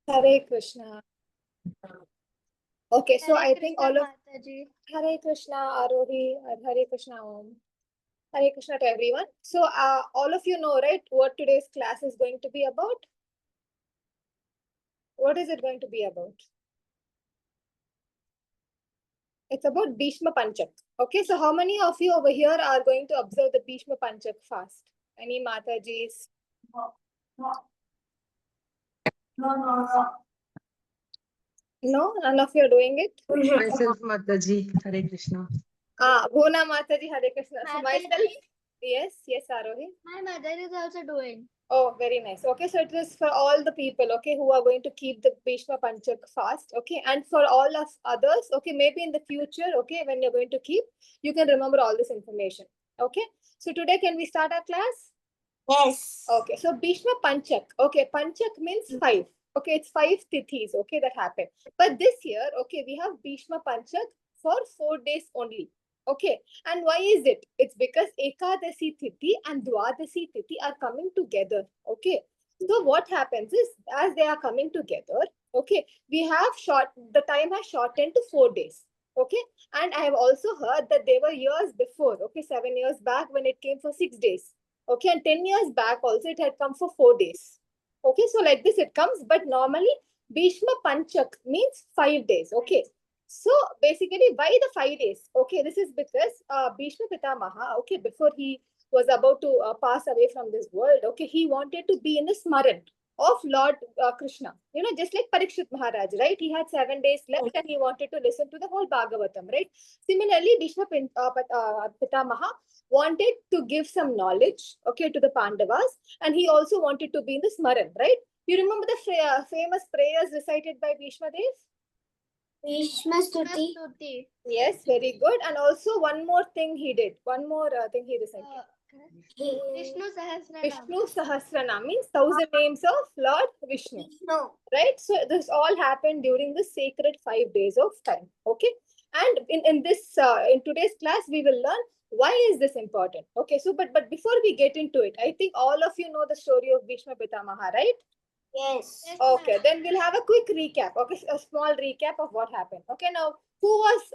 Hare Krishna. Okay, so I think all of Mataji. Hare Krishna, Arohi, Hare Krishna Om. Hare Krishna to everyone. So all of you know, right, what today's class is going to be about? What is it going to be about? It's about Bhishma Panchak. Okay, so how many of you over here are going to observe the Bhishma Panchak fast? Any Matajis? No, none of you are doing it? Myself, Mataji. Hare Krishna. Bhona Mataji, Hare Krishna. So Mataji. myself, yes, Arohi. My mother is also doing. Oh, very nice. Okay, so it is for all the people, okay, who are going to keep the Bhishma Panchak fast, okay, and for all of others, okay, maybe in the future, okay, when you're going to keep, you can remember all this information, okay. So today, can we start our class? Yes. Okay, so Bhishma Panchak, okay, Panchak means 5, okay, it's 5 tithis, okay, that happen. But this year, okay, we have Bhishma Panchak for 4 days only. Okay, and why is it? It's because Ekadasi Tithi and Dwadasi Tithi are coming together. Okay, so what happens is, as they are coming together, okay, we have the time has shortened to 4 days. Okay, and I have also heard that there were years before, okay, 7 years back when it came for 6 days. Okay, and 10 years back also it had come for 4 days. Okay, so like this it comes, but normally Bhishma Panchak means 5 days. Okay, so basically, why the 5 days? Okay, this is because Bhishma Pitamaha, okay, before he was about to pass away from this world, okay, he wanted to be in the smaran of Lord Krishna. You know, just like Parikshit Maharaj, right? He had 7 days left and he wanted to listen to the whole Bhagavatam, right? Similarly, Bhishma Pitamaha wanted to give some knowledge, okay, to the Pandavas, and he also wanted to be in the smaran, right? You remember the famous prayers recited by Bhishma Dev? Bhishma Stuti. Yes, very good. And also one more thing he did. One more thing he recited. Vishnu Sahasranam. Vishnu Sahasranam means 1,000 names of Lord Vishnu. Right? So this all happened during the sacred 5 days of time. Okay. And in today's class, we will learn why is this important. Okay. So but before we get into it, I think all of you know the story of Bhishma Pitamaha, right? Yes. Okay, then we'll have a quick recap. Okay, a small recap of what happened. Okay, now who was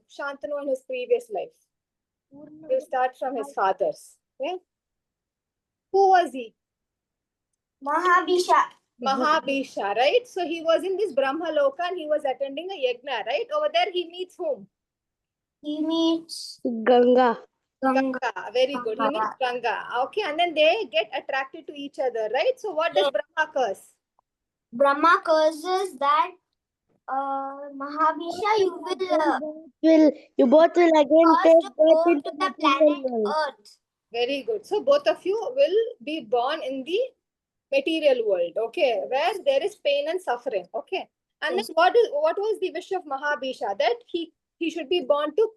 Shantanu in his previous life? We'll start from his father's. Okay, who was he? Mahabhisha. Mahabhisha, right? So he was in this Brahma Loka and he was attending a yajna, right? Over there he meets whom? He meets Ganga. Ganga. Very good. He meets Ganga. Okay, and then they get attracted to each other, right? So what does Brahma curse? Brahma curses that Mahabhisha, You both will again first take go birth to into the material planet world. Earth. Very good. So both of you will be born in the material world, okay, where there is pain and suffering, okay. And then what was the wish of Mahabhisha? That he should be born to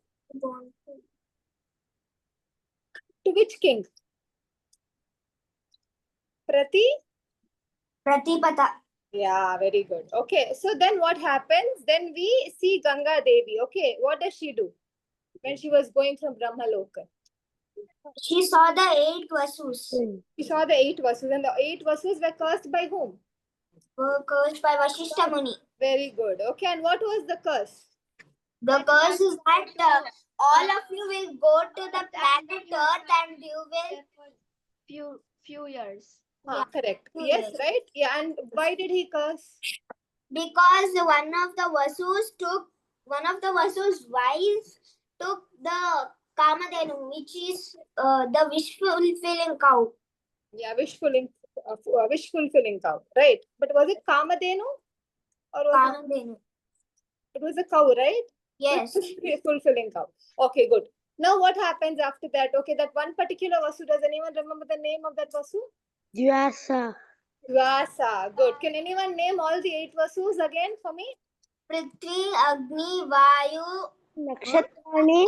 which king? Pratipata. Yeah, very good. Okay, so then what happens? Then we see Ganga Devi. Okay, what does she do when she was going from Brahma Loka? She saw the 8 Vasus. She saw the 8 Vasus, and the 8 Vasus were cursed by whom? Were cursed by Vashishta Muni. Very good. Okay, and what was the curse? The curse is that all of you will go to the planet Earth and you will few years. Yeah, correct. Yes, right? Yeah, and why did he curse? Because one of the Vasu's wives took the Kamadhenu, which is the wish fulfilling cow. Yeah, wish fulfilling cow, right? But was it Kamadhenu or was Kamadhenu. it was a cow, right? Yes. Fulfilling cow. Okay, good. Now what happens after that? Okay, that one particular Vasu, does anyone remember the name of that Vasu? Vyasa. Vyasa. Good. Can anyone name all the 8 Vasus again for me? Prithvi, Agni, Vayu, Nakshatrani.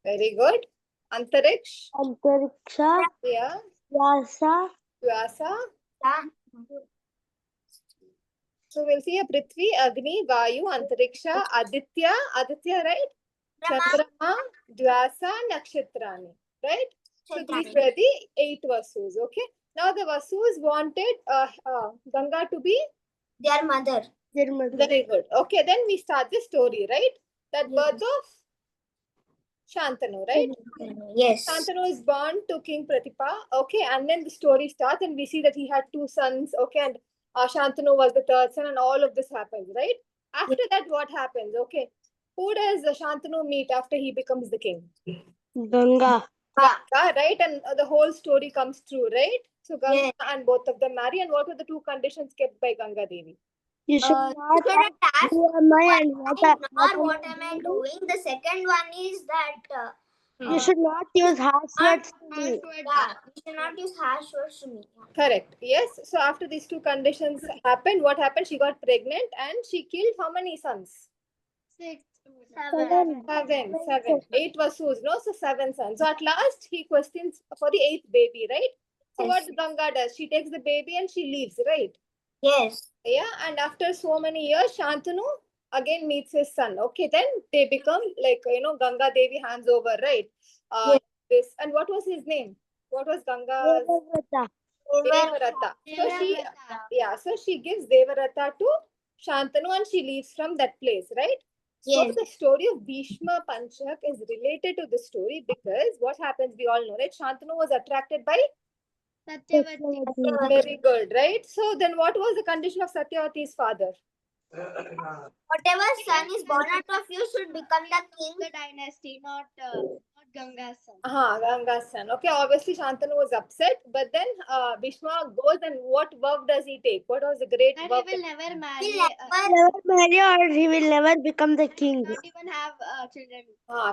Very good. Antariksh. Antariksha. Yeah. Vyasa. Vyasa. So we'll see a Prithvi, Agni, Vayu, Antariksha, Aditya. Aditya, right? Chandrama, Dvyasa, Nakshatrani. Right? So these were the 8 Vasus. Okay. Now the Vasus wanted Ganga to be Their mother. Their mother. very good. Okay, then we start the story, right? That Yes. birth of Shantanu, right? Yes. Shantanu is born to King Pratipa. Okay, and then the story starts, and we see that he had 2 sons. Okay, and Shantanu was the 3rd son, and all of this happens, right? After that, what happens? Okay, who does Shantanu meet after he becomes the king? Ganga. Ganga, right? And the whole story comes through, right? So Ganga Yes. and both of them marry. And what were the 2 conditions kept by Ganga Devi? You should You not shouldn't ask who am I and what what am am I I doing? doing. The second one is that You should not use harsh words to me. yeah, you should not use harsh words to me. Correct. Yes. So after these 2 conditions happened, what happened? She got pregnant and she killed how many sons? 6, 7. 7. 8 Vasus, no? So 7 sons. So at last he questions for the 8th baby, right? So Yes. what Ganga does? She takes the baby and she leaves, right? Yes. Yeah. And after so many years, Shantanu again meets his son. Okay, then they become like, Ganga Devi hands over, right? Yes. This. And what was his name? What was Ganga's? Devavrata. Devarata. So she gives Devarata to Shantanu and she leaves from that place, right? So Yes. the story of Bhishma Panchak is related to the story because what happens, we all know, right? Shantanu was attracted by, Satyavati. very good, right? So then what was the condition of Satyavati's father? Whatever son is born out of you should become the king. The dynasty, not Ganga's son. Ganga's son. Okay, obviously Shantanu was upset, but then Bhishma goes and what vow does he take? What was the great That vow? he will never marry, He'll Never marry or he will never become the king. not even have children.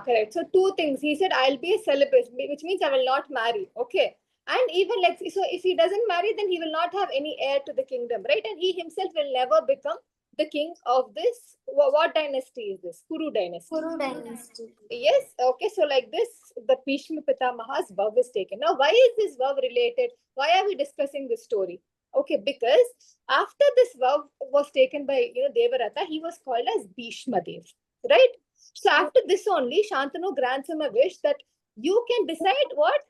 Correct. So 2 things. He said, I'll be a celibate, which means I will not marry. Okay. And even like, so if he doesn't marry, then he will not have any heir to the kingdom, right? And he himself will never become the king of this. What dynasty is this? Kuru dynasty. Kuru dynasty. Yes. Okay. So like this, the Bhishma Pitamaha's vow is taken. Now, why is this vow related? Why are we discussing this story? Okay, because after this vow was taken by Devarata, he was called as Bhishma Dev, right? So after this only, Shantanu grants him a wish that you can decide what?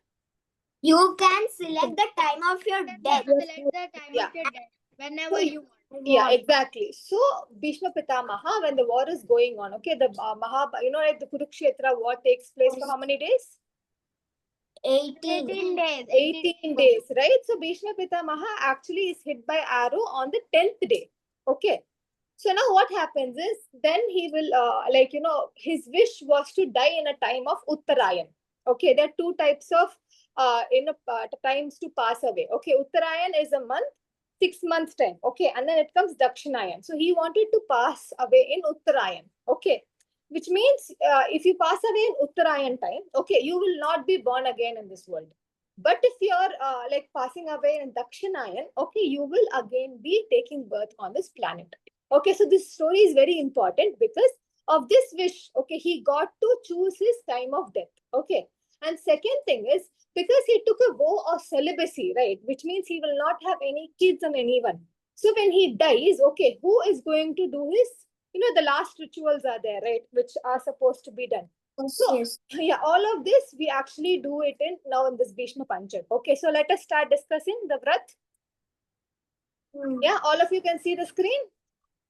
You can select the time of your death. Select the time Yeah. of your death whenever So, you want. yeah, exactly. So Bhishma Pitamaha, when the war is going on, okay, the like the Kurukshetra war takes place for how many days? 18. 18 days. 18 days, right? So Bhishma Pitamaha actually is hit by arrow on the 10th day. Okay. So now what happens is then he will his wish was to die in a time of Uttarayan. Okay, there are 2 types of times to pass away. Okay, Uttarayan is a month, 6 months time. Okay, and then it comes Dakshinayan. So he wanted to pass away in Uttarayan. Okay, which means if you pass away in Uttarayan time, okay, you will not be born again in this world. But if you're like passing away in Dakshinayan, okay, you will again be taking birth on this planet. Okay, so this story is very important because of this wish. Okay, he got to choose his time of death. Okay, and second thing is because he took a vow of celibacy, right? Which means he will not have any kids on anyone. So when he dies, okay, who is going to do his, the last rituals are there, right? Which are supposed to be done. So, Yes. yeah, all of this we actually do it in this Bhishma Panchak. Okay, so let us start discussing the Vrat. Yeah, all of you can see the screen.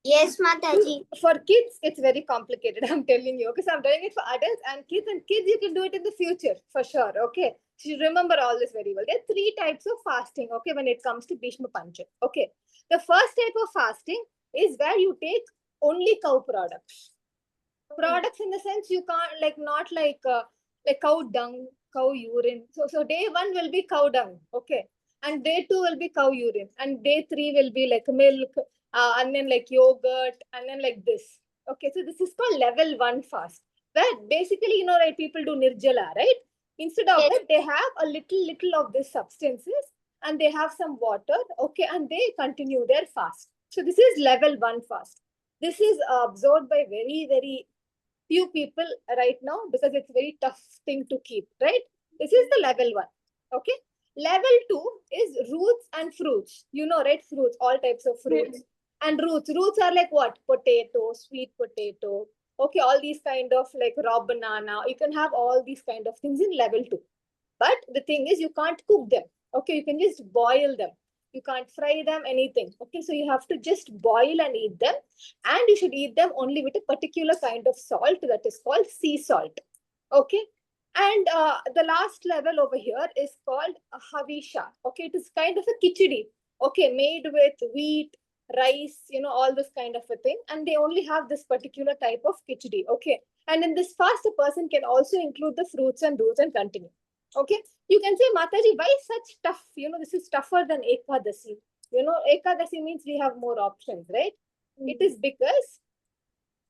Yes, Mataji. For kids, it's very complicated. I'm telling you, because I'm doing it for adults and kids. And kids, you can do it in the future for sure. Okay, so you remember all this very well. There are 3 types of fasting. Okay, when it comes to Bhishma Panchak. Okay, the first type of fasting is where you take only cow products. Products in the sense you can't not like cow dung, cow urine. So day 1 will be cow dung. Okay, and day 2 will be cow urine, and day 3 will be like milk. And then like yogurt, and then like this. Okay, so this is called level 1 fast, where basically, right, people do nirjala, right? Instead of it, they have a little of these substances, and they have some water, okay, and they continue their fast. So this is level 1 fast. This is absorbed by very, very few people right now because it's a very tough thing to keep, right? This is the level 1, okay? Level 2 is roots and fruits. Right? Fruits, all types of fruits. And roots. Roots are like what? Potato, sweet potato. Okay, all these kind of like raw banana. You can have all these kind of things in level 2. But the thing is, you can't cook them. Okay, you can just boil them. You can't fry them, anything. Okay, so you have to just boil and eat them. And you should eat them only with a particular kind of salt that is called sea salt. Okay, and the last level over here is called havisha. Okay, it is kind of a khichdi. Okay, made with wheat, rice, all this kind of a thing. And they only have this particular type of khichdi. Okay, and in this fast, a person can also include the fruits and roots and continue. Okay, you can say, Mataji, why such tough? This is tougher than Ekadasi. Ekadasi means we have more options, right? It is because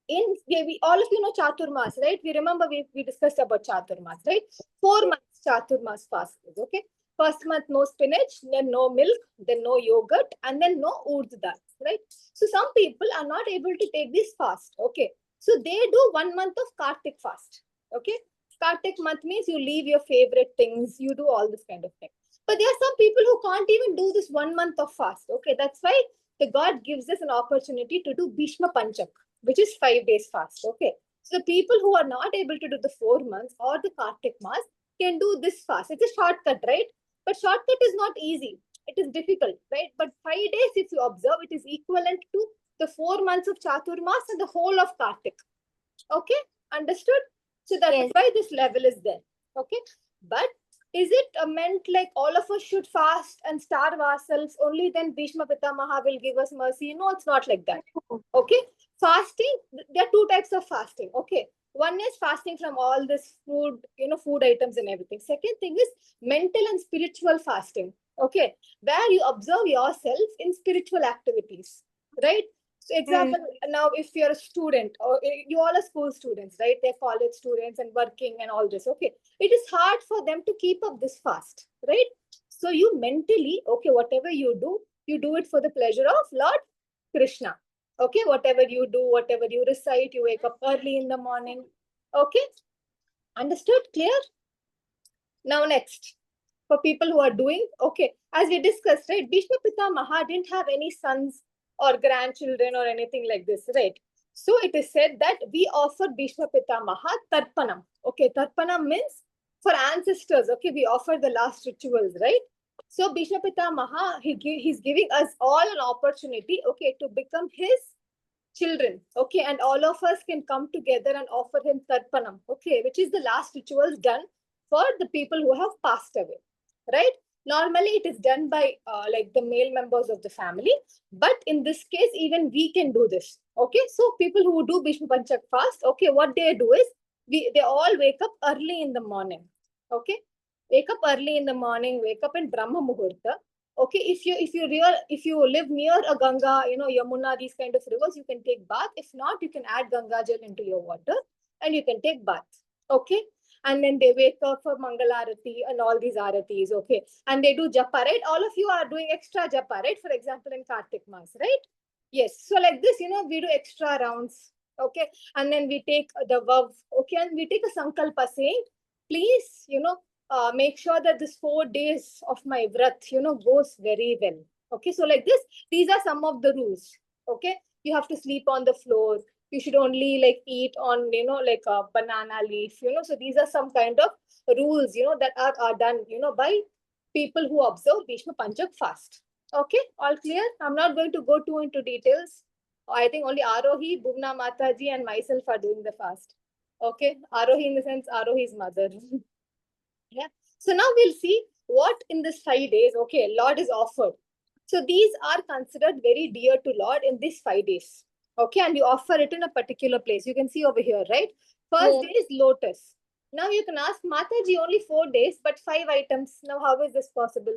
we all of you know Chaturmas, right? We remember we discussed about Chaturmas, right? 4 months Chaturmas fast is, okay? First month no spinach, then no milk, then no yogurt, and then no urd dal, right? So some people are not able to take this fast, okay? So they do 1 month of Karthik fast, okay? Karthik month means you leave your favorite things, you do all this kind of thing. But there are some people who can't even do this 1 month of fast, okay? That's why the God gives us an opportunity to do Bhishma Panchak, which is 5 days fast. Okay. So the people who are not able to do the 4 months or the Kartik Maas can do this fast. It's a shortcut, right? But shortcut is not easy. It is difficult, right? But 5 days, if you observe, it is equivalent to the 4 months of Chaturmas and the whole of Kartik. Okay, understood? So that is why this level is there. Okay, but is it meant like all of us should fast and starve ourselves? Only then Bhishma Pitamaha will give us mercy? No, it's not like that. Okay, fasting, there are 2 types of fasting. Okay, one is fasting from all this food, food items and everything. Second thing is mental and spiritual fasting. Okay, where you observe yourself in spiritual activities, right? So example, now if you're a student or you all are school students, right? They're college students and working and all this. Okay, it is hard for them to keep up this fast, right? So you mentally, okay, whatever you do it for the pleasure of Lord Krishna. Okay, whatever you do, whatever you recite, you wake up early in the morning. Okay, understood? Clear? Now next, for people who are doing, okay, as we discussed, right, Bhishma Pitamaha didn't have any sons or grandchildren or anything like this, right? So it is said that we offer Bhishma Pitamaha Tarpanam. Okay, Tarpanam means for ancestors, okay, we offer the last rituals, right? So Bhishma Pitamaha, he's giving us all an opportunity, okay, to become his children, okay, and all of us can come together and offer him Tarpanam, okay, which is the last rituals done for the people who have passed away, right? Normally, it is done by like the male members of the family, but in this case, even we can do this. Okay, so people who do Bhishma Panchak fast, okay, what they do is they all wake up early in the morning. Okay, wake up early in the morning, wake up in Brahma Muhurta. Okay, if you live near a Ganga, Yamuna, these kind of rivers, you can take bath. If not, you can add Ganga Jal into your water and you can take bath. Okay, and then they wake up for Mangalarati and all these aratis, okay? And they do japa, right? All of you are doing extra japa, right? For example, in Kartik Maas, right? Yes. So like this, we do extra rounds, okay? And then we take the vav, okay? And we take a sankalpa saying, please, make sure that this 4 days of my vrat, goes very well. Okay, so like this, these are some of the rules, okay? You have to sleep on the floor, you should only like eat on like a banana leaf, so these are some kind of rules that are done by people who observe Bhishma Panchak fast. Okay, all clear? I'm not going to go too into details. I think only Arohi, Bhuvna Mataji and myself are doing the fast. Okay, Arohi in the sense Arohi's mother. Yeah, so now we'll see what in this 5 days, okay, Lord is offered. So these are considered very dear to Lord in these 5 days. Okay, and you offer it in a particular place. You can see over here, right? First day is lotus. Now you can ask, Mataji, only 4 days, but 5 items. Now, how is this possible?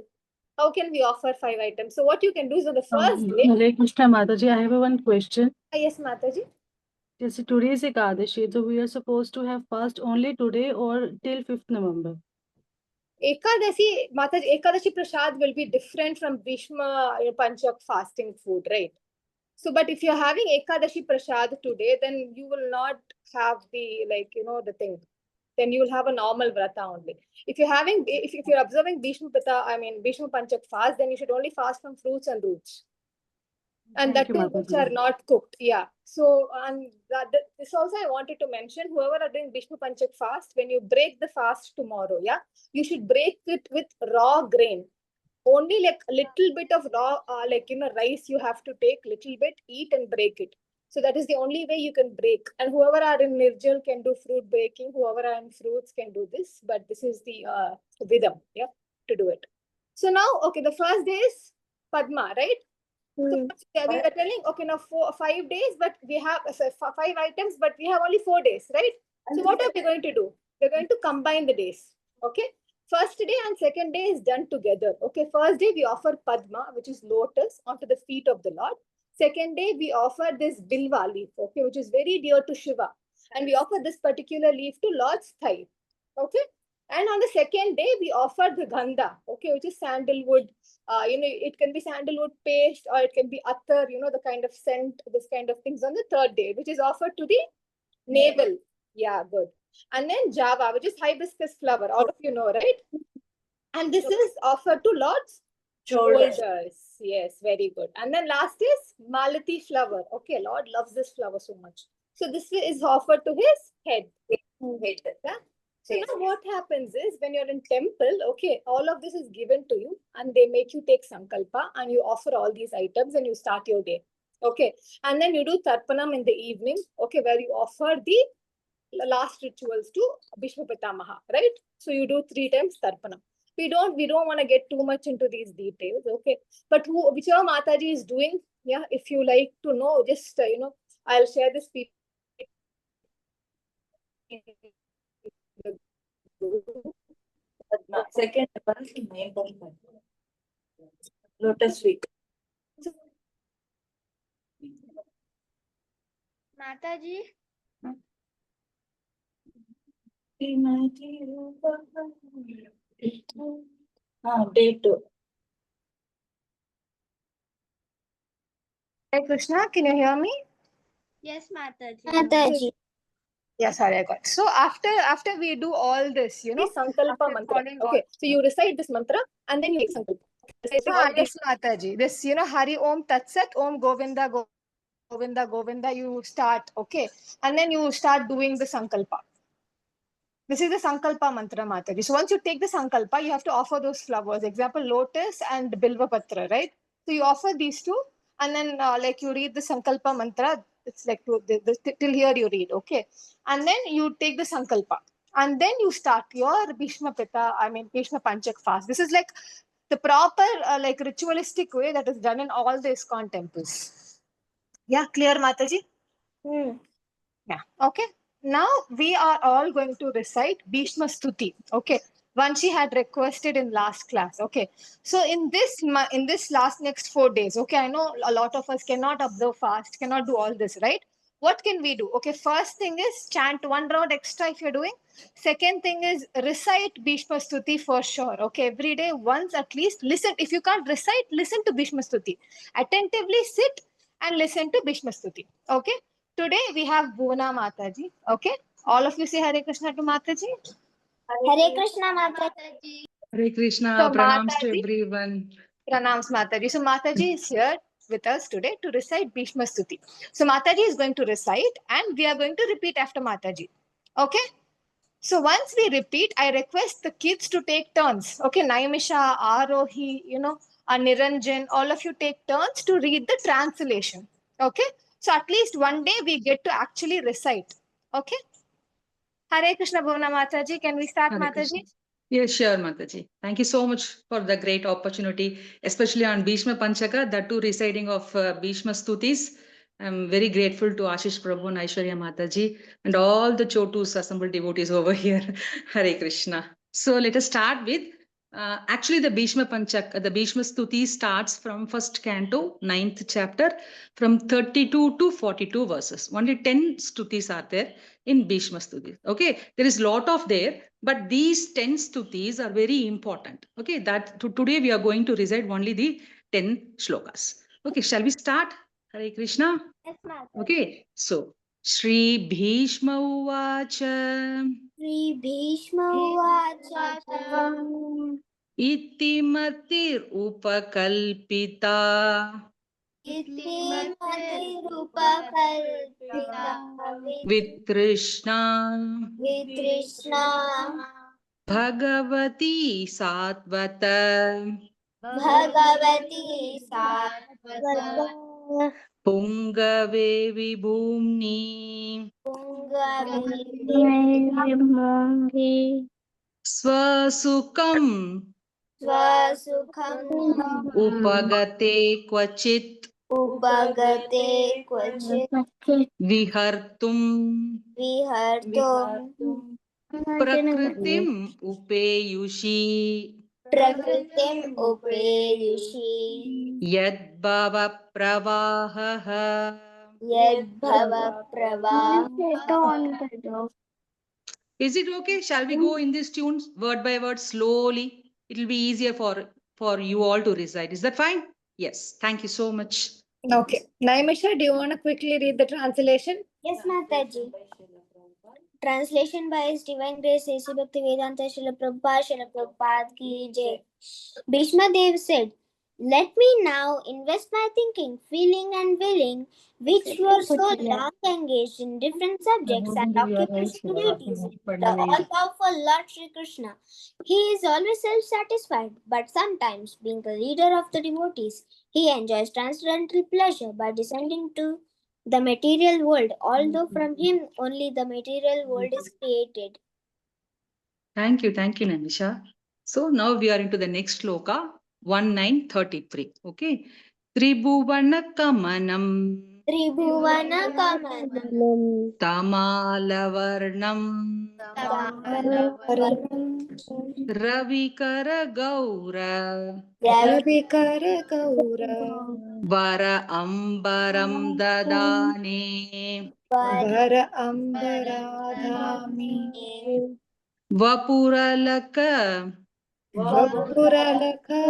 How can we offer 5 items? So what you can do is on the first day. Hare Krishna Mataji, I have one question. Yes, Mataji. Yes, today is Ekadashi, so we are supposed to have fast only today or till 5th November. Ekadashi, Mataji, Ekadashi Prasad will be different from Bhishma Panchak fasting food, right? So, but if you're having Ekadashi Prasad today, then you will not have the, the thing. Then you will have a normal vrata only. If you're having, if you're observing Bhishma Panchak fast, then you should only fast from fruits and roots. And Thank that you, too, which Mataji. are not cooked. Yeah. So, and this also I wanted to mention, whoever are doing Bhishma Panchak fast, when you break the fast tomorrow, yeah, you should break it with raw grain. only like a little bit of raw, rice you have to take, little bit, eat and break it. So that is the only way you can break. And whoever are in Nirjal can do fruit breaking, whoever are in fruits can do this, but this is the vidam, yeah, to do it. So now, okay, the first day is Padma, right? So we were telling, okay, now 5 days, but we have 5 items, but we have only 4 days, right? So what are we going to do? We're going to combine the days, okay? First day and second day is done together, okay? First day we offer Padma, which is lotus, onto the feet of the Lord. Second day we offer this Bilva leaf, okay, which is very dear to Shiva. And we offer this particular leaf to Lord's thigh, okay? And on the second day, we offer the Gandha, okay, which is sandalwood. It can be sandalwood paste or it can be attar, the kind of scent, this kind of things on the third day, which is offered to the navel. Yeah, good. And then Java, which is hibiscus flower. All of you know, right? And this is offered to Lord's shoulders. Yes, very good. And then last is Malati flower. Okay, Lord loves this flower so much. So this is offered to his head. Yeah? So now what happens is when you're in temple, okay, all of this is given to you and they make you take sankalpa and you offer all these items and you start your day. Okay. And then you do tarpanam in the evening, okay, where you offer the last rituals to Bhishma Pitamaha, right? So you do 3 times tarpanam. We don't want to get too much into these details, okay? But whichever Mataji is doing, yeah, if you like to know, just I'll share this PPT. Second Lotus week. Mataji. Day 2. Hey Krishna, can you hear me? Yes, Mataji. Mataji. Yeah, sorry, I got. So after we do all this, Sankalpa mantra. Okay, so you recite this mantra and then you take Sankalpa. Yes, Mataji. This, Hari Om Tat Sat, Om Govinda Govinda Govinda, you start, okay? And then you start doing the Sankalpa. This is the Sankalpa mantra, Mataji. So once you take the Sankalpa, you have to offer those flowers. Example, lotus and Bilva Patra, right? So you offer these two and then you read the Sankalpa mantra. It's like till here you read, okay? And then you take the Sankalpa. And then you start your Bhishma Panchak fast. This is like the proper ritualistic way that is done in all the ISKCON temples. Yeah, clear, Mataji? Yeah, okay. Now we are all going to recite Bhishma Stuti. Okay, one she had requested in last class. Okay, so in this last next 4 days. Okay, I know a lot of us cannot observe fast, cannot do all this, right? What can we do? Okay, first thing is chant 1 round extra if you're doing. Second thing is recite Bhishma Stuti for sure. Okay, every day once at least. Listen. If you can't recite, listen to Bhishma Stuti. Attentively sit and listen to Bhishma Stuti. Okay. Today we have Bhuvana Mataji. Okay. All of you say Hare Krishna to Mataji. Hare Krishna Mataji. Hare Krishna, So pranams to Mataji, everyone. pranams Mataji. So Mataji is here with us today to recite Bhishma Stuti. So Mataji is going to recite and we are going to repeat after Mataji. Okay. So once we repeat, I request the kids to take turns. Okay. Naimisha, Arohi, Niranjan, all of you take turns to read the translation. Okay. So at least one day we get to actually recite. Okay. Hare Krishna Bhuvana Mataji. Can we start, Hare Mataji? Krishna. Yes, sure, Mataji. Thank you so much for the great opportunity, especially on Bhishma Panchaka, that too reciting of Bhishma Stutis. I'm very grateful to Ashish Prabhu and Aishwarya Mataji and all the Chotus assembled devotees over here. Hare Krishna. So let us start with actually the Bhishma Panchak, the Bhishma Stuti starts from first canto, 9th chapter, from 32 to 42 verses. Only 10 stutis are there in Bhishma Stuti. Okay, there is lot of there, but these 10 stutis are very important. Okay, today we are going to recite only the 10 shlokas. Okay, shall we start? Hare Krishna. Yes, Mataji. Okay, so Shri Bhishma Uvacha Shri Bhishma Uvacha. Iti Matir Upakalpita Iti Matirupakalpita Vitrishna Vitrishna Bhagavati Satvata Bhagavati Sarvata Pungave Vibhumni Pungavi Swasukam Swasukham Upagate Kvachit Upagate Kvachit Vihartum Vihartum Prakritim Upeyushi Prakritim Upeyushi Yad Bhava Pravaha. Yad Bhava Pravaha. Is it okay? Shall we go in these tunes word by word slowly? It will be easier for you all to recite. Is that fine? Yes. Thank you so much. Okay. Naimisha, do you want to quickly read the translation? Yes, Mataji. Translation by His Divine Grace A.C. Bhaktivedanta Srila Prabhupada ki jai. Bhishma Dev said, "Let me now invest my thinking, feeling and willing, which were so long engaged in different subjects and occupational duties, in the all-powerful Lord Sri Krishna. He is always self-satisfied, but sometimes, being the leader of the devotees, he enjoys transcendental pleasure by descending to the material world, although from him only the material world is created." Thank you, Namisha. So now we are into the next sloka, 1933. Okay. Tribhuvana Kamanam Tribhuvana Kamanam Tamalavarnam Ravikara Gaura Ravikara Gaura Vara Ambaram Dadane Vara Ambaradhami Vapuralaka Vapuralaka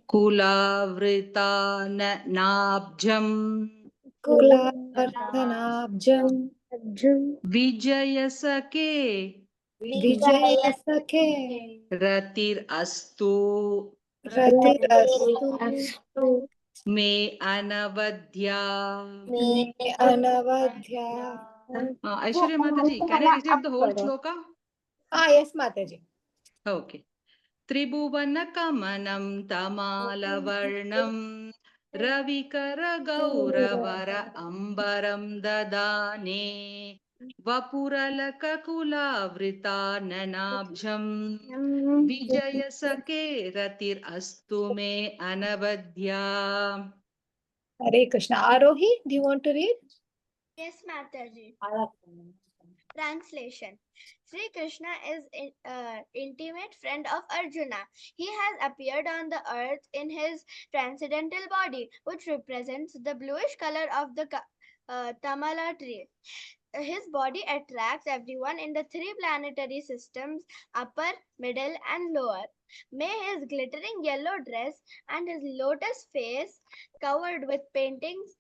Kulavritana Nabjam Kulavartanabjam Vijayasake Vijayasake Ratir Astu Ratirastu Me Anavadhya. Me Anavadhya. Aishwarya Mataji, can I recite the whole sloka? Yes, Mataji. Okay. Tribhuvanakamanam tamalavarnam Ravikara Gauravara Ambaram Dadane Vapuralakakula Vrita Nanabjam Vijayasake Ratir Astu Me Anavadhya. Hare Krishna. Arohi, do you want to read? Yes, Mataji. Translation. Sri Krishna is an intimate friend of Arjuna. He has appeared on the earth in his transcendental body, which represents the bluish color of the Tamala tree. His body attracts everyone in the three planetary systems, upper, middle, and lower. May his glittering yellow dress and his lotus face, covered with paintings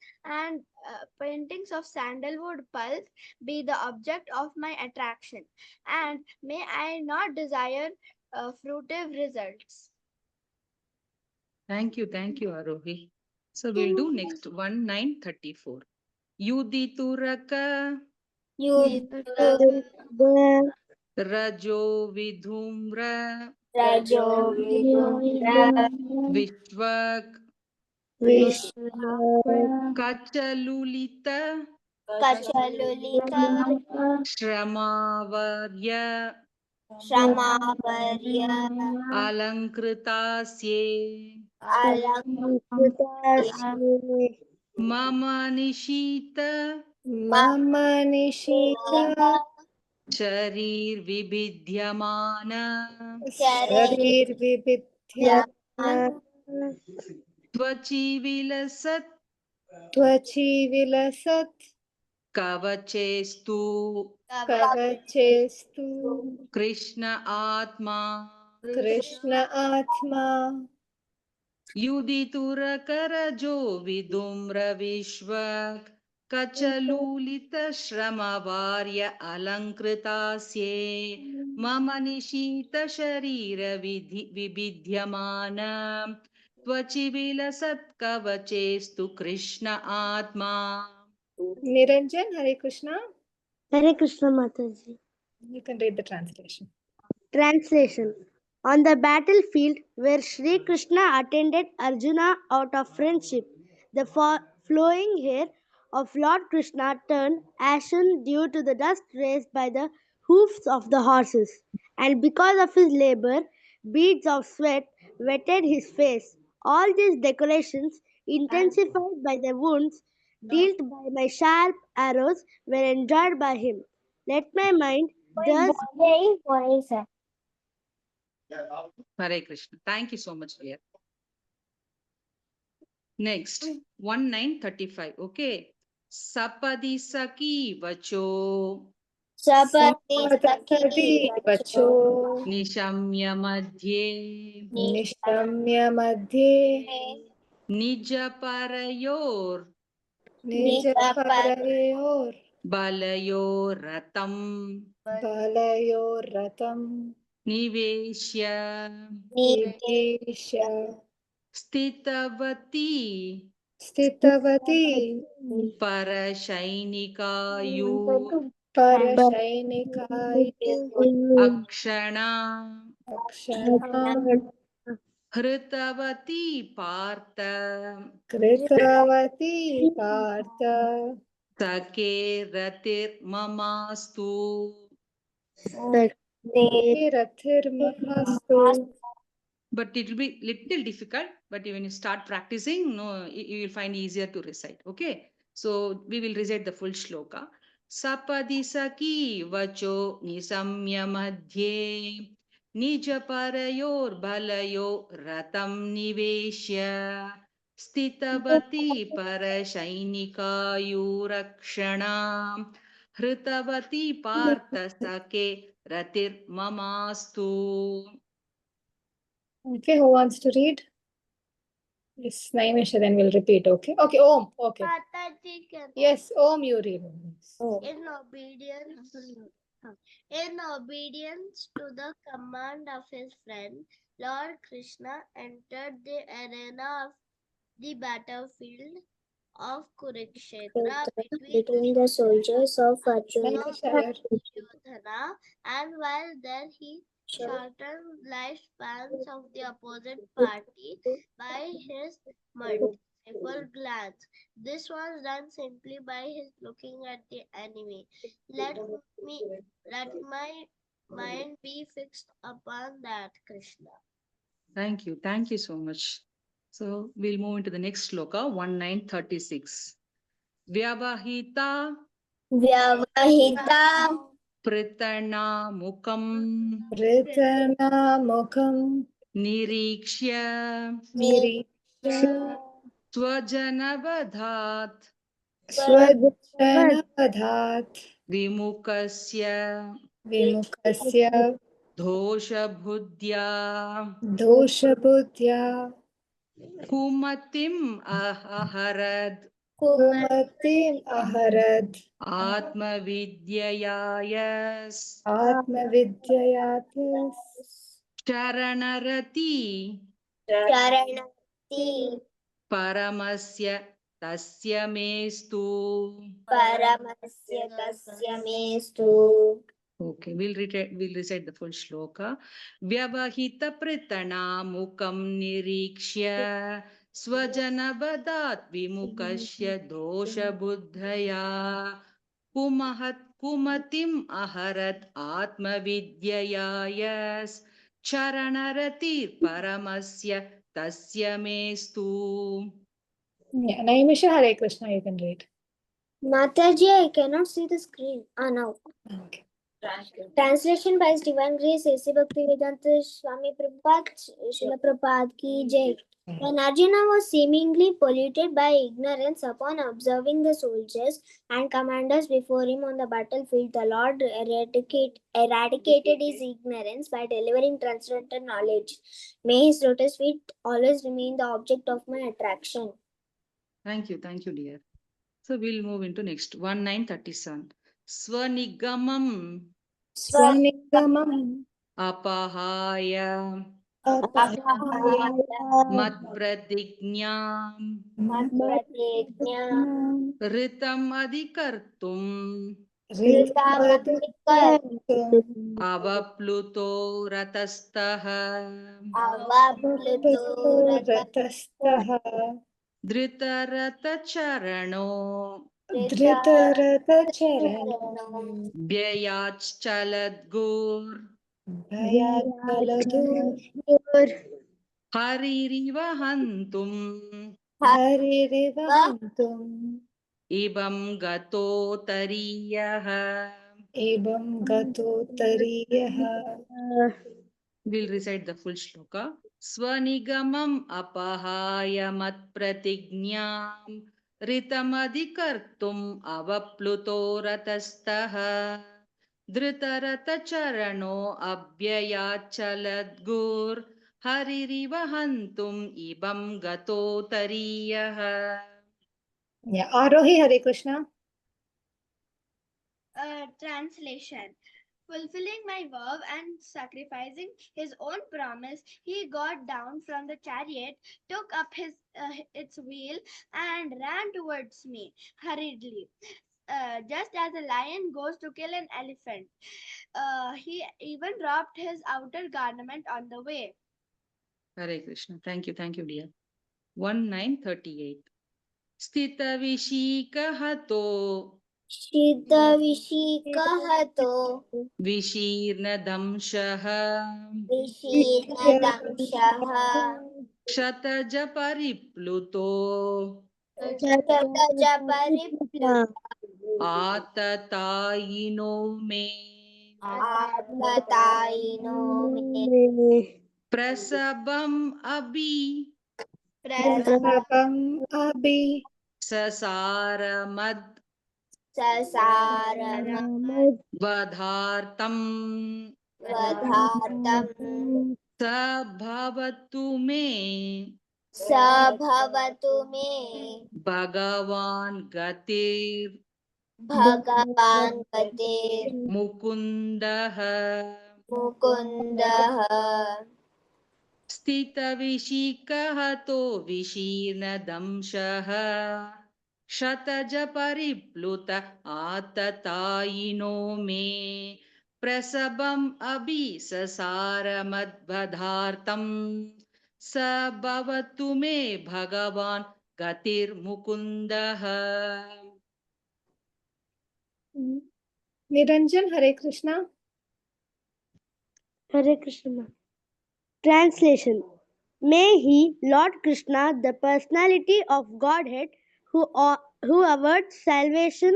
of sandalwood pulp, be the object of my attraction, and may I not desire fruitive results. Thank you, Arohi. So we'll do next 1934. Yudituraka Rajo Vidhumra Rajo Vidura Vishwak Kachalulita Kachalulika Shramavarya Shamavarya Alankritasye Alam Mama Nishita Mama Nishita Sharir Vibhidyamana Sharir Vibhidyamana Tvachi Vilasat Tvachi Vilasat Kavachestu Kavachestu Krishna Atma Krishna Atma Yuditurkarajo Vidumra Vishwak Kachalulita Shramavarya Alankritasye Mama Nishita Sharira Vibhidyamana Tvachivilasat Kavachestu Krishna Atma. Niranjan, Hare Krishna. Hare Krishna Mataji. You can read the translation. Translation. On the battlefield where Sri Krishna attended Arjuna out of friendship, the flowing hair of Lord Krishna turned ashen due to the dust raised by the hoofs of the horses, and because of his labor, beads of sweat wetted his face. All these decorations, intensified by the wounds dealt by my sharp arrows, were enjoyed by him. Let my mind thus Hare Krishna. Thank you so much, dear. Next, 1935. Okay. Sapadi Saki Vacho Sapati vacho Nishamya Madhye nishamya madhye Nija Parayor nija parayor Balayor Ratam balayor ratam Niveshya nivesha Stitavati stitavati Parashainikayu parashainikayu Akshana akshana Hritavati Partha kritavati partha Sake Ratir Mamastu. rathirmahastu. But it will be little difficult. But when you start practicing, no, you will find easier to recite. Okay. So we will recite the full shloka. Sapadi Saki Vacho Nisamya Madhye Nija Parayor Balayo Ratam Niveshya Stitavati Parashainikayurakshana Hritavati Partha Sake Ratir Mamastu. Okay, who wants to read? Yes, Naimisha, then we'll repeat, okay? Okay, Om, okay. Mataji can. Yes, Om, you read. In obedience to the command of his friend, Lord Krishna entered the arena of the battlefield of Kurukshetra between the soldiers of Arjuna Naimisha, your Duryodhana, and while there he shortened lifespans of the opposite party by his merciful glance. This was done simply by his looking at the enemy. Let my mind be fixed upon that, Krishna. Thank you. Thank you so much. So we'll move into the next sloka, 1936. Vyavahita Vyavahita Pritana Mukam Ritana Mukham Nirikshya Niriksha Swajanavadhat Swajanavadhat Vimukasya Vimukasya Doshabhudya Doshabudya Kumatim Aharad Kumatim Aharad Atmavidyayas Atmavidyayatis Charanarati Charanati Paramasya Tasya Mestu. Paramasya Tasya Mestu. Okay, we'll recite the full shloka. Vyavahita pritana mukam nirikshya swajanavadat vimukashya dosha buddhaya kumatim aharat atmavidyayas charanaratir paramasya tasya mestu. Yeah, Naimisha, Hare Krishna, you can read. Mataji, I cannot see the screen. Now. Okay. Translation by His Divine Grace, A.C. Bhaktivedanta Swami Prabhupada, Srila Prabhupada ki jai. When Arjuna was seemingly polluted by ignorance upon observing the soldiers and commanders before him on the battlefield, the Lord eradicated his ignorance by delivering transcendental knowledge. May his lotus feet always remain the object of my attraction. Thank you, dear. So we'll move into next 1937. Swanigamam Swanigamam Apahaya Apahaya Mat Pratignyam Matpratyajna Ritam Adhikartum ऋतवत्कर्तुम् avapluto ratastah avapluto रतस्तः dhritarata धृतरथचरणो vyayachchaladgur भयाच्चलदूर haririvahantum हरिरिवहन्तुम् ibam gato tariyah. एवं गतोत्तरीयः We'll recite the full shloka. Swanigamam apahaya mat pratignyam ritamadhikartum avapluto ratastaha dhritarata charano abhyayachaladgur haririvahantum ibam gato tariyah. Yeah, Arohi, Hare Krishna. Translation. Fulfilling my vow and sacrificing his own promise, he got down from the chariot, took up its wheel, and ran towards me hurriedly, just as a lion goes to kill an elephant. He even dropped his outer garment on the way. Hare Krishna. Thank you, dear. 1938. Sthita vishikahato शीतविशीकहतो विशीर्णदंशः विशीर्णदंशः क्षतजपरिप्लुतो शतजपरिप्लुत आततायिनो मे आत्मतायिनो मे प्रसभम् अभि प्रसवम् अभि ससारमद् वधार्तम् वधार्तम् स भवतु मे स भवतु मे भगवान् गतिर् भगवान् गतिर् मुकुन्दः मुकुन्दः स्थितविशिखहतो विशीर्णदंशः शतजपरिप्लुत आततायिनो मे प्रसभम् अभि ससारमद्वधार्तम् स भवतु मे भगवान् गतिर्मुकुन्दः. Niranjan, Hare Krishna. Hare Krishna. Translation. May He, Lord Krishna, the personality of Godhead, who awards salvation,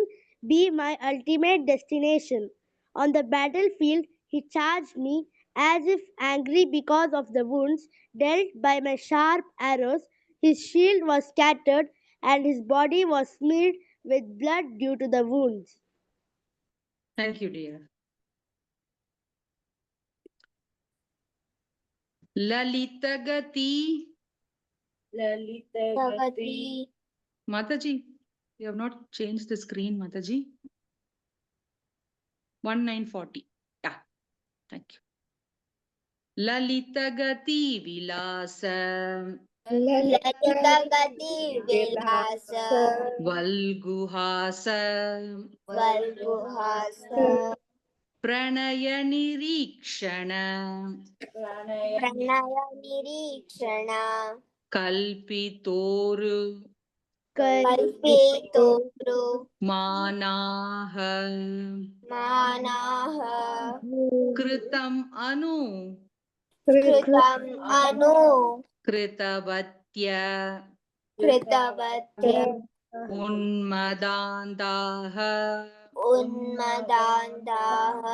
be my ultimate destination. On the battlefield, He charged me as if angry because of the wounds dealt by my sharp arrows. His shield was scattered, and his body was smeared with blood due to the wounds. Thank you, dear. Lalitagati. Bhagwati Mataji, you have not changed the screen, Mataji. 1940. Yeah, thank you. Lalitagati vilasa ललितगति Vilas Valguhasa वल्गुहास Pranayanirekshana Pranay निरीक्षण Kalpitoru कल्पितोरु Manaha मानाः Kritam anu कृतम् अनु Kritavatya कृतवत्य Unmadandaha उन्मदान्ताः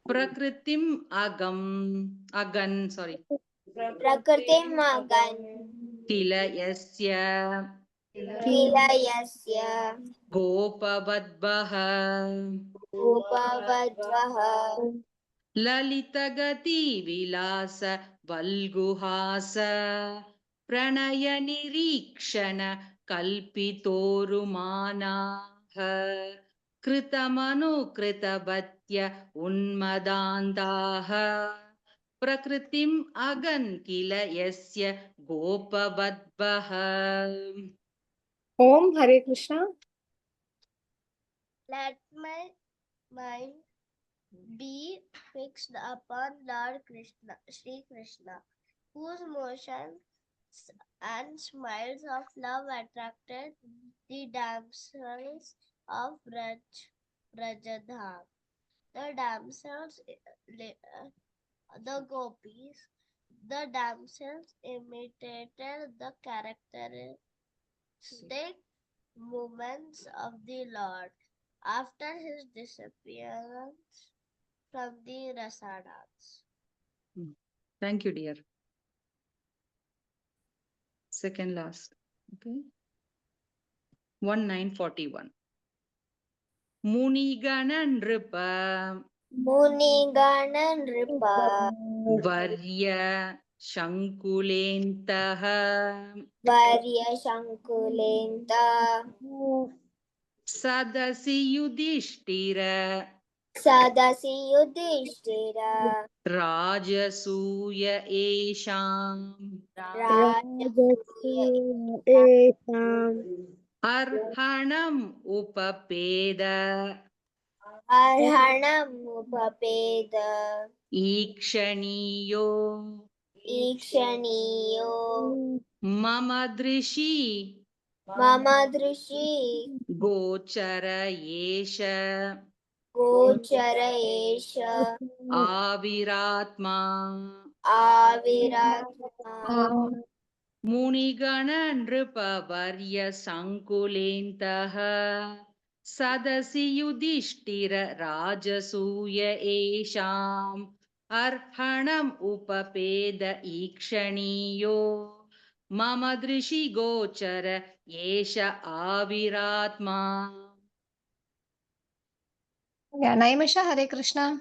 Prakritim agan प्रकृतिमगन् Kila yasya किल यस्य Gopavadbaha उपवद्वः Lalitagati vilasa Valguhasa Pranayanirekshana Kalpitorumanaha Kritamanu Kritavatya Unmadandaha Prakritim agan kila yasya Gopavadbaha. Om Hare Krishna. Let my mind be fixed upon Lord Krishna, Sri Krishna, whose motions and smiles of love attracted the damsels of Brajadham. The damsels, the gopis, the damsels imitated the characteristic movements of the Lord after his disappearance from the Rasadans. Thank you, dear. Second last. Okay. 1941. Muniganandripa Munigana Nripa Varya Shankulentaha Varya Shankulenta Sadasi Yudhishtira Sadasi Yudhishthira Rajasuya Esham Arhanam Upapeda Arhanam Upapeda Ikshaniyo Ikshaniyo Mamadrishi Mama Drishi Gochara Yesha Gochara Esha Aviratma Aviratma Munigana Nripavarya Sankulentaha Sadasi Yudhishtira Rajasuya Esham Arhanam Upapeda Ikshaniyo Mama Drishi Gochara Yesha Aviratma. Yeah, Naimisha, Hare Krishna.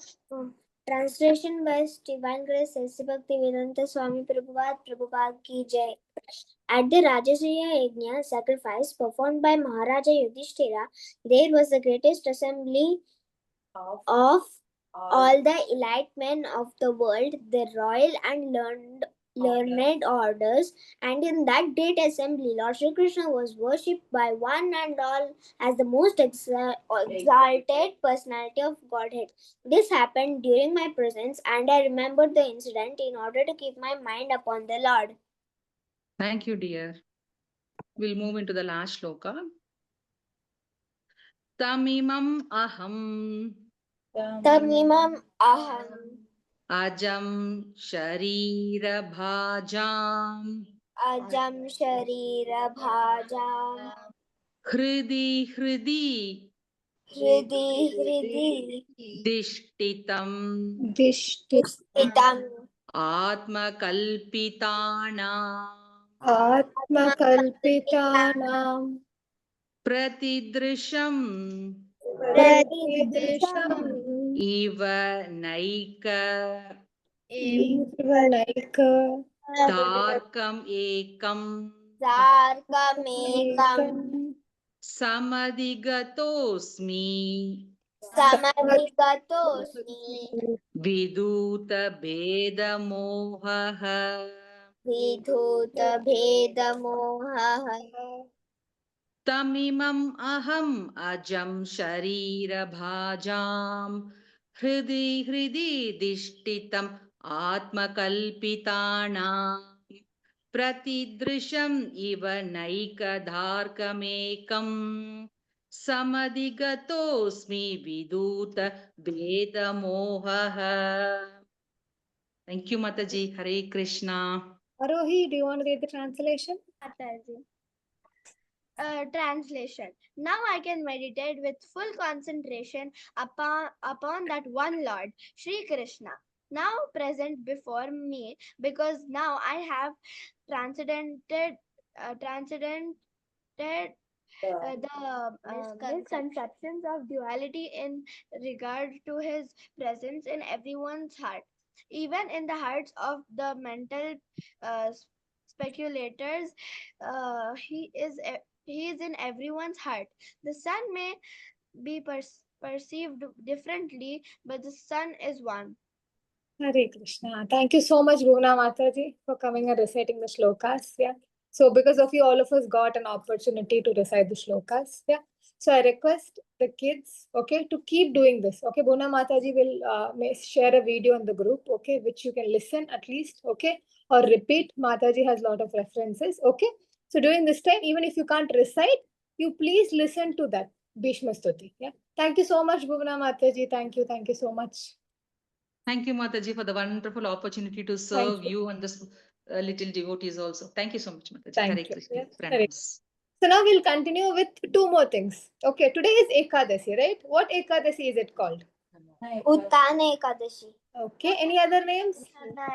Translation by Divine Grace S. Bhaktivedanta Swami Prabhupada Ki Jai. At the Rajasuya Yajna sacrifice performed by Maharaja Yudhishthira, there was the greatest assembly of all the elite men of the world, the royal and learned orders, and in that great assembly, Lord Sri Krishna was worshipped by one and all as the most exalted personality of Godhead. This happened during my presence, and I remembered the incident in order to keep my mind upon the Lord. Thank you, dear. We'll move into the last shloka. Tamimam aham Tamimam aham ajam sharira bhajam ajam sharira bhajam hridi hridi dishtitam dishtitam atmakalpitanam Atmakalpitanam pratidrisham pratidrisham iva naika Ivanaika tarkam ekam sarkamekam samadigatosmi samadigatosmi viduta beda mohaha vidhuta bhedamoha tamimam aham ajam sharira bhajam hridi dishtitam atmakalpitanam pratidrisham iva naikadharkamekam samadigatosmi viduta vedamohaha. Thank you, Mataji. Hare Krishna. Arohi, do you want to read the translation? Translation. Now I can meditate with full concentration upon that one Lord, Sri Krishna, now present before me, because now I have transcended the misconceptions of duality in regard to his presence in everyone's heart, even in the hearts of the mental speculators. He is in everyone's heart. The sun may be perceived differently, but the sun is one. Hare Krishna. Thank you so much, Bhuvna Mataji, for coming and reciting the shlokas. Yeah. So because of you, all of us got an opportunity to recite the shlokas. Yeah. So I request the kids, okay, to keep doing this. Okay, Bona Mataji will may share a video in the group, okay, which you can listen at least, okay, or repeat. Mataji has a lot of references, okay. So during this time, even if you can't recite, you please listen to that Bhishma Stuti. Yeah. Thank you so much, Bhuvana Mataji. Thank you so much. Thank you, Mataji, for the wonderful opportunity to serve you and this little devotees also. Thank you so much, Mataji. Thank Hare you. Krishna. Yeah. Pranams. So now we'll continue with two more things. Okay, today is Ekadasi, right? What Ekadasi is it called? Uttana Ekadashi. Okay, any other names?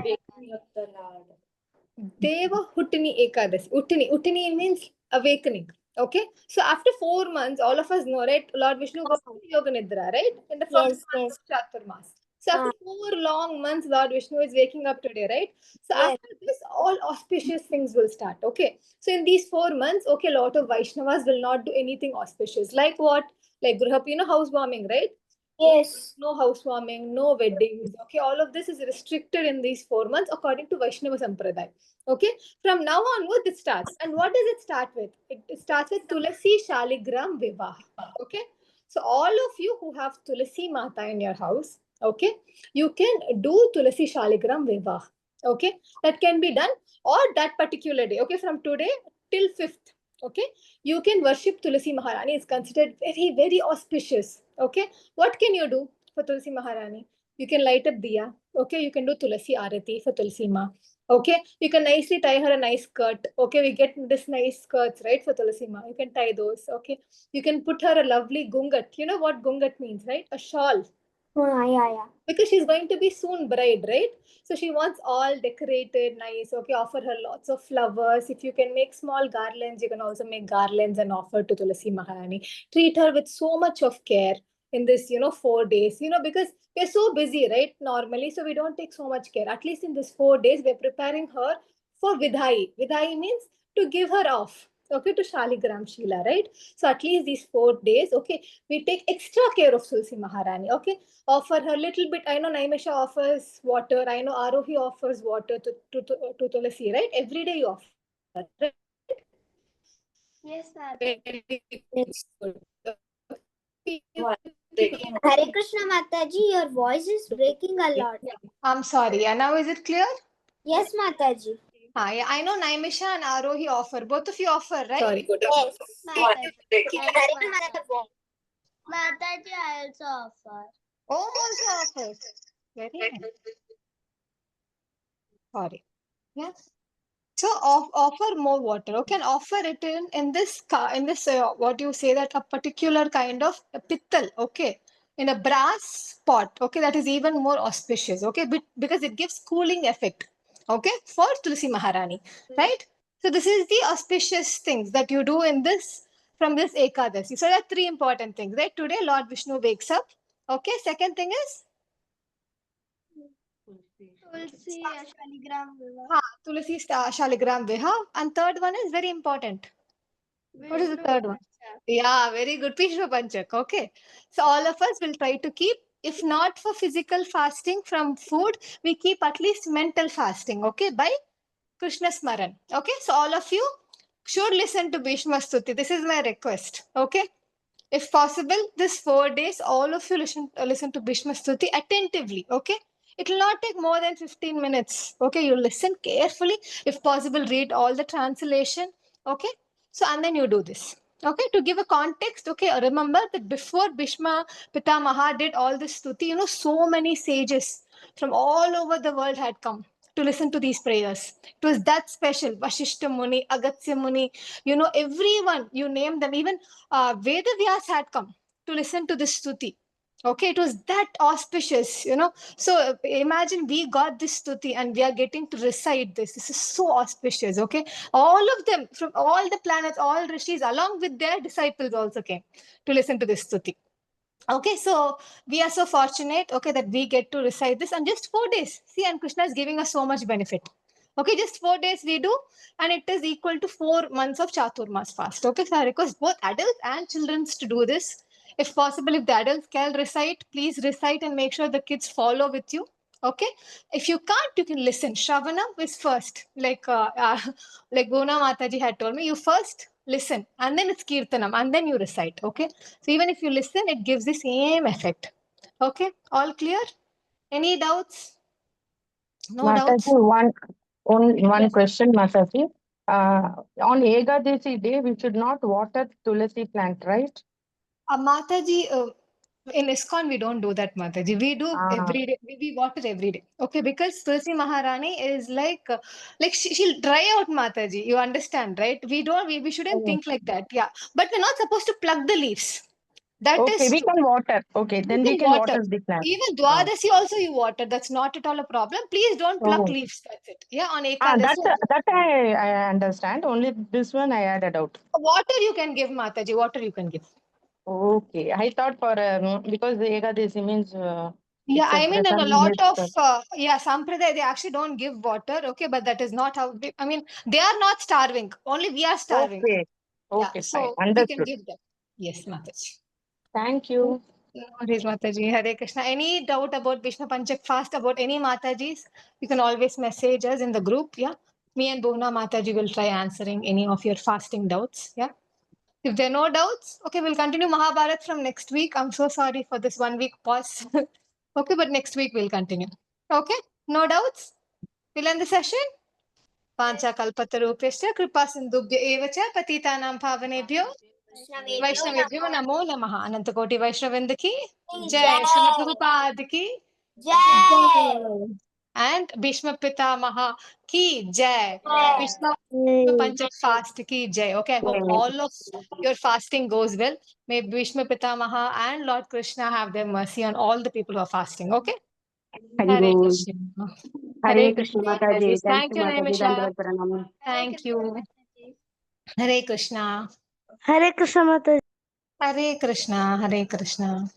Waking of the Lord. Deva Huttini Ekadasi. Uttini means awakening. Okay, so after 4 months, all of us know, right? Lord Vishnu goes to Yoga Nidra, right? In the first month of Chaturmas. So after 4 long months, Lord Vishnu is waking up today, right? So Yes. after this, all auspicious things will start. Okay, so in these 4 months, okay, a lot of Vaishnavas will not do anything auspicious. Like what? Like housewarming, right? Yes. No housewarming, no weddings. Okay, all of this is restricted in these 4 months according to Vaishnava Sampradaya. Okay, from now onwards it starts. And what does it start with? It starts with Tulasi Shaligram Vivah. Okay, so all of you who have Tulasi Mata in your house, okay, you can do Tulasi Shaligram Vivah. Okay, that can be done or that particular day. Okay, from today till 5th. Okay, you can worship Tulasi Maharani. It's considered very, very auspicious. Okay, what can you do for Tulasi Maharani? You can light up diya. Okay, you can do Tulasi Arati for Tulasi Ma. Okay, you can nicely tie her a nice skirt. Okay, we get this nice skirts, right, for Tulasi Ma. You can tie those. Okay, you can put her a lovely gungat. You know what gungat means, right? A shawl. Yeah. Because she's going to be soon bride, right? So she wants all decorated, nice. Okay, offer her lots of flowers. If you can make small garlands, you can also make garlands and offer to Tulasi Maharani. Treat her with so much of care in this, 4 days, because we're so busy, right? Normally, so we don't take so much care. At least in this 4 days, we're preparing her for Vidhai. Vidhai means to give her off. Okay, to Shaligram Sheila, right? So at least these 4 days, okay, we take extra care of Tulsi Maharani. Okay, offer her little bit. I know Naimisha offers water. I know Arohi offers water to Tulasi, right? Every day you offer, right? Yes, Very Mataji. Yes. good. Hare Krishna Mataji, your voice is breaking a lot. I'm sorry. Yeah, now is it clear? Yes, Mataji. Yeah, I know Naimisha and Arohi offer. Both of you offer, right? Sorry. Yes. Mataji. Yes, Hare Krishna Mataji. Mataji. Mataji, I also offer. Om also offers. Very nice. Sorry. Yes. So offer more water. Okay, and offer it in this what you say, that a particular kind of a pittal. Okay, in a brass pot. Okay, that is even more auspicious. Okay, because it gives cooling effect. Okay, for Tulsi Maharani, right? So this is the auspicious things that you do in this from this Ekadasi. So there are three important things. Right, today Lord Vishnu wakes up. Okay, second thing is Tulsi Shaligram Vivah. Tulasi Shaligram Viha, and third one is very important. What is the Vishnu third one? Panchak. Yeah, very good. Bhishma Panchak. Okay. So all of us will try to keep, if not for physical fasting from food, we keep at least mental fasting. Okay, by Krishna Smaran. Okay, so all of you should listen to Bhishma Stuti. This is my request. Okay. If possible, this 4 days, all of you listen to Bhishma Stuti attentively. Okay. It will not take more than 15 minutes. Okay. You listen carefully. If possible, read all the translation. Okay. So, and then you do this. Okay. To give a context, okay, remember that before Bhishma Pitamaha did all this stuti, so many sages from all over the world had come to listen to these prayers. It was that special. Vashishta Muni, Agastya Muni, everyone, you name them, even Veda Vyas had come to listen to this stuti. Okay, it was that auspicious. So imagine we got this stuti and we are getting to recite this. This is so auspicious. Okay, all of them from all the planets, all rishis, along with their disciples, also came to listen to this stuti. Okay, so we are so fortunate, okay, that we get to recite this on just 4 days. See, and Krishna is giving us so much benefit. Okay, just 4 days we do, and it is equal to 4 months of Chaturmas fast. Okay, so I request both adults and children to do this. If possible, if the adults can recite, please recite and make sure the kids follow with you. Okay, if you can't, you can listen. Shravana is first, like Gona Mataji had told me. You first listen, and then it's Kirtanam, and then you recite. Okay. So even if you listen, it gives the same effect. Okay. All clear? Any doubts? No doubts? Mataji, one Yes. question, Mataji. On Ekadasi day, we should not water tulasi plant, right? Mataji, in ISKCON, we don't do that, Mataji. We do every day. We water every day. Okay, because Tulsi Maharani is like she'll dry out, Mataji. You understand, right? We shouldn't think like that. Yeah, but we're not supposed to pluck the leaves. That Okay, is we true. can water. Okay, then we You can can water. water the plant. Even Dwadasi also you water. That's not at all a problem. Please don't pluck Oh. leaves. That's it. Yeah, on That Ekadasi. I understand. Only this one I had a doubt. Water you can give, Mataji. Water you can give. Okay, I thought for because the Ekadasi means Yeah, it's a I mean, in a prasadam lot of based. Sampradaya, they actually don't give water. Okay, but that is not how. I mean, they are not starving. Only we are starving. Okay, Yeah, okay, fine, so we can understood. give them. Yes, Mataji. Thank you. No worries, Mataji. Hare Krishna. Any doubt about Bhishma Panchak fast, about any Matajis, you can always message us in the group. Yeah, me and Bhuvna Mataji will try answering any of your fasting doubts. Yeah. If there are no doubts, okay, we'll continue Mahabharat from next week. I'm so sorry for this 1 week pause. Okay, but next week we'll continue. Okay, no doubts? We'll end the session. Panchakalpatarupyascha kripa sindhubhya eva cha patitanam pavanebhyo Vaishnavebhyo namo namaha. Anantakoti Vaishnavinda ki Jai. Srila Prabhupada ki Jai. And Bhishma Pitamaha ki Jai. Bhishma Panchak fast ki Jai. Okay, I hope all of your fasting goes well. May Bhishma Pitamaha and Lord Krishna have their mercy on all the people who are fasting. Okay? Hare Krishna. Hare Krishna. Mataji. Thank you, Naimisha. Thank you. Hare Krishna. Hare Krishna Mataji. Hare Krishna. Hare Krishna.